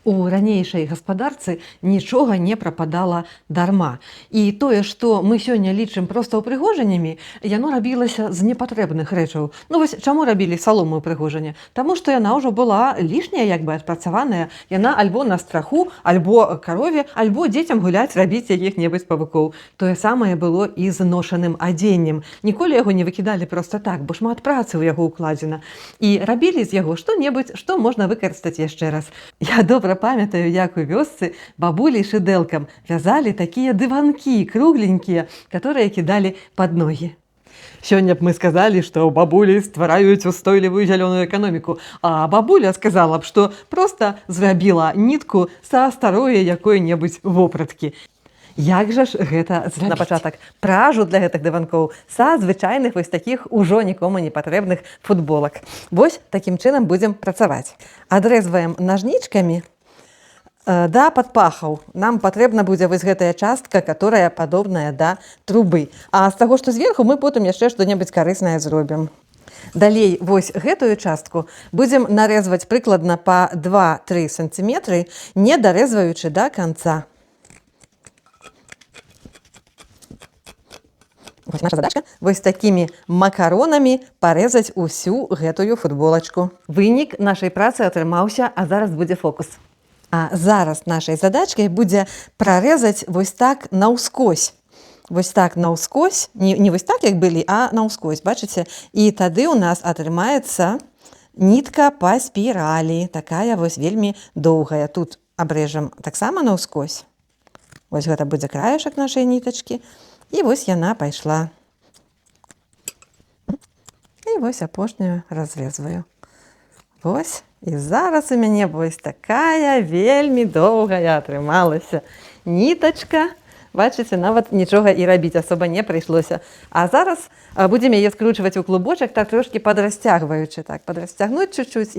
У ранейшай гаспадарцы нічога не прападала дарма. І тое, што мы сёння лічым проста ўпрыгожаннямі, яно рабілася з непатрэбных рэчаў. Ну вось чаму рабілі салому ўпрыгожанне? Таму што яна ўжо была лішняя, як бы адпрацаваная. Яна альбо на страху, альбо карове, альбо дзецям гуляць, рабіць якіх-небудзь павукоў. Тое самае было і з ношаным адзеннем. Ніколі яго не выкідалі проста так, бо шмат працы ў яго ўкладзена. І рабілі з яго што-небудзь, што можна выкарыстаць яшчэ раз. Я добра памятаю, як у вёсцы бабулі шыдэлкам вязалі такія дыванкі кругленькія, которые кідалі пад ногі. Сёння б мы сказалі, што бабулі ствараюць устойлівую зялёную эканоміку, а бабуля сказала б, што проста зрабіла нітку са старое якой-небудзь вопраткі. Як жа ж гэта зрабіць? На пачатак пражу для гэтых дыванкоў са звычайных вось такіх ужо нікому не патрэбных футболак. Вось такім чынам будзем працаваць. Адрэзваем нажнічкамі да падпахаў. Нам патрэбна будзе вось гэтая частка, которая падобная да трубы. А з таго, што зверху, мы потым яшчэ што-небудзь карыснае зробім. Далей вось гэтую частку будзем нарэзваць прыкладна па 2-3 сантиметры, не дарэзваючы да канца. Вось наша задачка вось такімі макаронамі парэзаць усю гэтую футболачку. Вынік нашай працы атрымаўся, а зараз будзе фокус. А зараз нашай задачкай будзе прарэзаць вось так наўскось. Вось так наўскось, не вось так, як былі, а наўскось, бачыце? І тады ў нас атрымаецца нітка па спіралі, такая вось вельмі доўгая. Тут абрэжам таксама наўскось. Вось гэта будзе краешак нашай нітачкі. І вось яна пайшла. І вось апошнюю развязваю. Вось. І зараз у мяне вось такая вельмі доўгая атрымалася нітачка. Бачыце, нават нічога і рабіць асоба не прыйшлося. А зараз будзем яе скручваць у клубочак, так трошкі падрасцягваючы. Так, падрасцягнуць чуть-чуть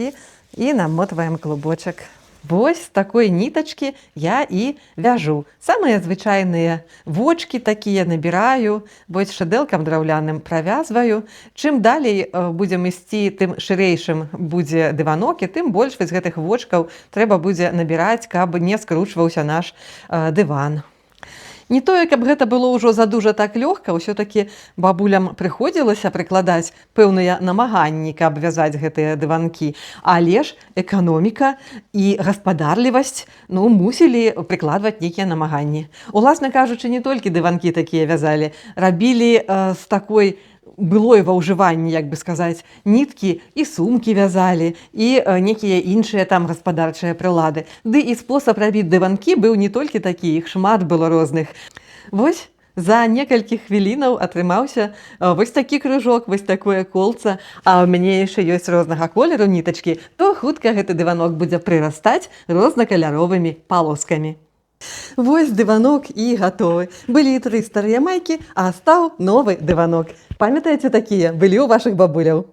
і намотваем клубочак. Вось з такой нітачкі я і вяжу. Самыя звычайныя вочкі такія набіраю, вось шыдэлкам драўляным правязваю. Чым далей будзем ісці, тым шырэйшым будзе дыванок, і тым больш вось гэтых вочкаў трэба будзе набіраць, каб не скручваўся наш дыван. Не тое, каб гэта было ўжо задужа так лёгка, ўсё-такі бабулям прыходзілася прыкладаць пэўныя намаганні, каб вязаць гэтыя дыванкі. Але ж эканоміка і гаспадарлівасць мусілі прыкладваць нейкія намаганні. Уласна кажучы, не толькі дыванкі такія вязалі, рабілі з такой былой ва ўжыванні, як бы сказаць, ніткі і сумкі вязалі, і некія іншыя там гаспадарчыя прылады. Ды і спосаб рабіць дыванкі быў не толькі такі, іх шмат было розных. Вось за некалькі хвілінаў атрымаўся вось такі кружок, вось такое колца, а ў мяне яшчэ ёсць рознага колеру нітачкі, то хутка гэты дыванок будзе прырастаць рознакаляровымі палоскамі. Вось дыванок і гатовы. Былі 3 старыя майкі, а стаў новы дыванок. Памятаеце такія? Былі ў вашых бабуляў?